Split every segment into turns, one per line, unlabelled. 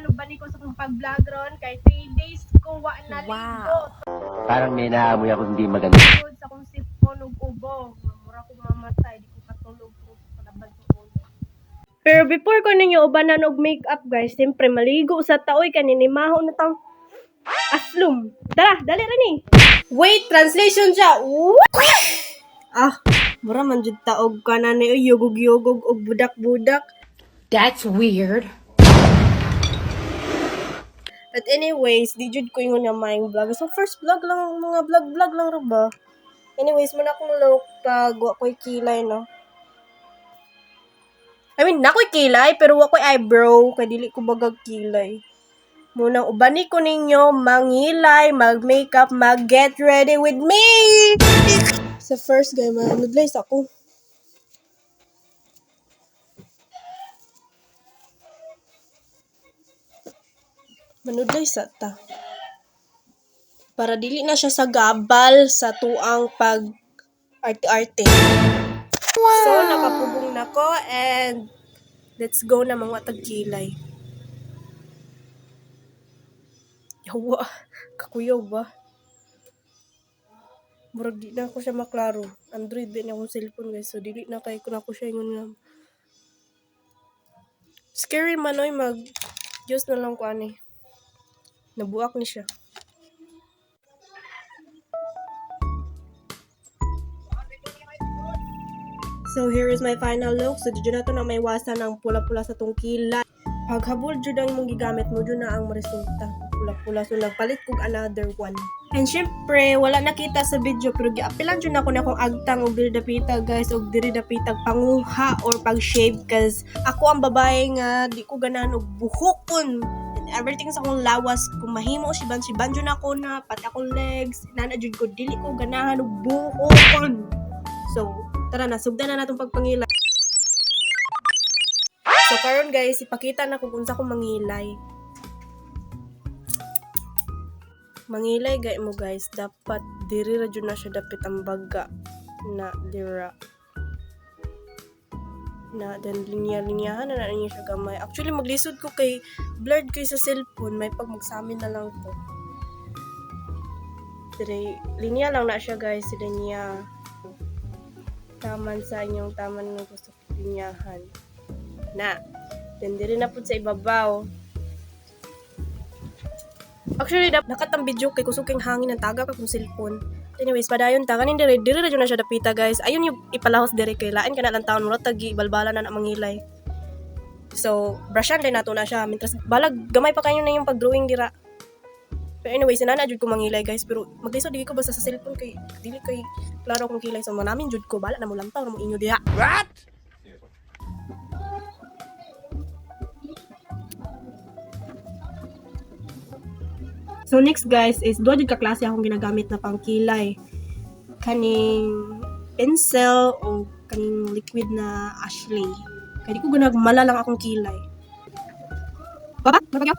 ubani ko sa kong pag-vlog ron kay 3 days ko wa na ligo.
Parang may naamoy ako hindi maganda.
Tungod sa kong sipon ug ubo, mura ko mamatay, di ko katulog ko palabad ko ulo. Pero before ko ninyo ubanan og makeup guys, siyempre maligo sa taoy kaninimaho na tang aslum. Tara, dali ra ni. Wait, translation siya. Mura man jud taog kana ni yugog-yugog og budak-budak.
That's weird.
But anyways, di jud ko yung namayang vlog. So first vlog lang, mga vlog lang ra ba? Anyways, muna akong look pag wa ko'y kilay, no? I mean, nako'y kilay, pero wa ko'y eyebrow, kaya dili ko bagag kilay. Muna, ubani ko ninyo, mangilay, mag-makeup, mag-get ready with me! Sa first guy, manudlays ako. Manudlay sa ta. Para dili na siya sa gabal sa tuang pag arte-arte. Wow. So, nakapubong na ko and let's go na mga tagkilay. Yawa, kakuyaw ba? Murag di na ako siya maklaro. Android din akong cellphone guys. So, dili na kay ko na ako siya ingon nga. Scary man oy Diyos na lang ko ani. Nabuak ni siya. So, here is my final look. So, dito na ito na may wasa ng pula-pula sa tong kilay. Paghabol dyan ang mong gigamit mo, dyan na ang resulta. Pula-pula. So, nagpalit kong another one. And syempre, wala nakita sa video, pero giapilan dyan ako na kung agtang o diri dapita, guys, o diri dapita panguha or pag-shave. Cause ako ang babae nga, di ko ganan og buhokon. And everything sa akong lawas, kung mahimo, siban dyan ako na, pati akong legs, nana dyan ko, dili ko ganahan og buhokon. So, tara na, sugdan na natong pagpangilay. So, karon guys, ipakita na kung unsa ko mangilay. Mangilay gay mo guys, dapat diri ra jud na siya dapit ang baga na dira. Na then linya-linyahan na niya siya gamay. Actually, maglisod ko kay blurred kay sa cellphone, may pag magsamin na lang to. Dire linya lang na siya guys, linya. Taman sa inyong taman ng gusto linyahan. Na. Then diri na pud sa ibabaw. Actually, nakatang video kay kusuking hangin ng tagak akong cellphone. Anyways, padayon ta kanin diri ra jud na siya dapita guys. Ayun yung ipalahos diri kay lain kana lang taon mura tagi balbala na mangilay. So, brushan din nato na siya. Mintras balag gamay pa kayo na yung pag-drawing dira. Pero anyways, nana jud ko mangilay guys, pero maglisod dili ko basta sa cellphone kay dili kay klaro kong kilay so manamin jud ko bala na mo lantaw na mo inyo diha. What? So next guys is duha jud ka klase akong ginagamit na pangkilay. Kaning pencil o kaning liquid na Ashley. Kaya di ko gunagmala lang akong kilay. Baba, mapagyaw.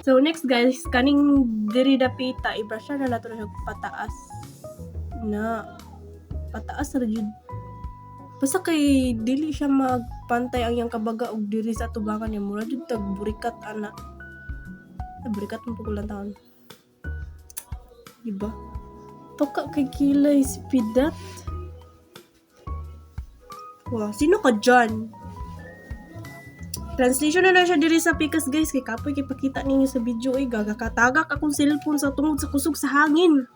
So next guys, kaning diri dapita i-brush na nato na siya pataas. Na pataas ra jud. Basta kay dili siya magpantay ang yang kabaga og diri sa tubangan niya mura jud tag burikat ana. Burikat mo pugulan taon. Diba? Toka kay kilay si Pidat. Wow, sino ka dyan? Translation na siya diri sa pikas guys kay kapoy kay pakita ninyo sa video ay gagakatagak akong cellphone sa tungod sa kusog sa hangin.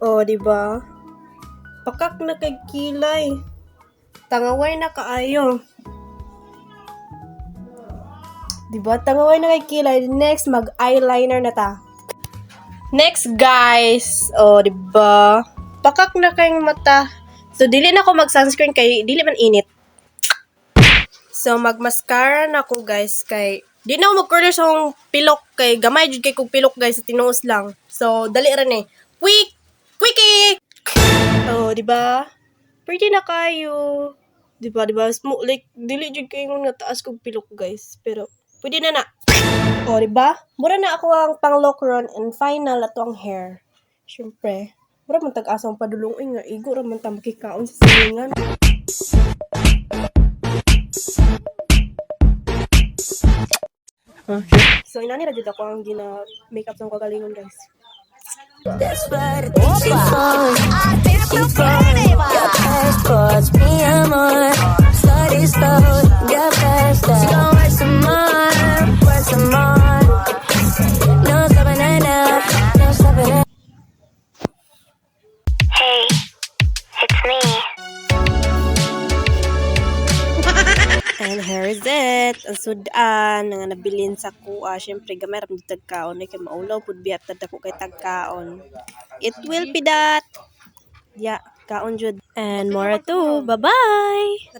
Oh, di ba? Pakak na kay kilay. Tangaway na kaayo. Di ba? Tangaway na kay kilay. Next mag-eyeliner na ta. Next guys, oh, di ba? Pakak na kayong mata. So dili na ako mag-sunscreen kay dili man init. So, mag-mascara na ako, guys, kay di na ako mag-curler sa akong pilok, kay gamay jud kay kong pilok, guys, sa tinuos lang. So, dali rin eh. Quickie! Oh, di ba? Pretty na kayo. Di ba? Like, dili jud kay nga taas kong pilok, guys. Pero, pwede na na. Oh, di ba? Mura na ako ang pang-lock ron and final ato ang hair. Siyempre, mura man tag-asang padulong nga. Igo ra man ta makikaon sa silingan. Huh? So, inani ra jud ako ang gina makeup sa kagalingon, guys.
That's what she falls. She falls. Your passports, mi amor. Slowly, slow, get faster. She gon' work some more, work some more. No stopping her now, no stopping her. Hey, it's me.
And here is it. Ang sudan nga nabilin sa kuha. Syempre, gamay ram dito tagkaon. Kay maulaw pud biya tad ako kay tagkaon. It will be that. Yeah, kaon jud. And more too. Bye-bye.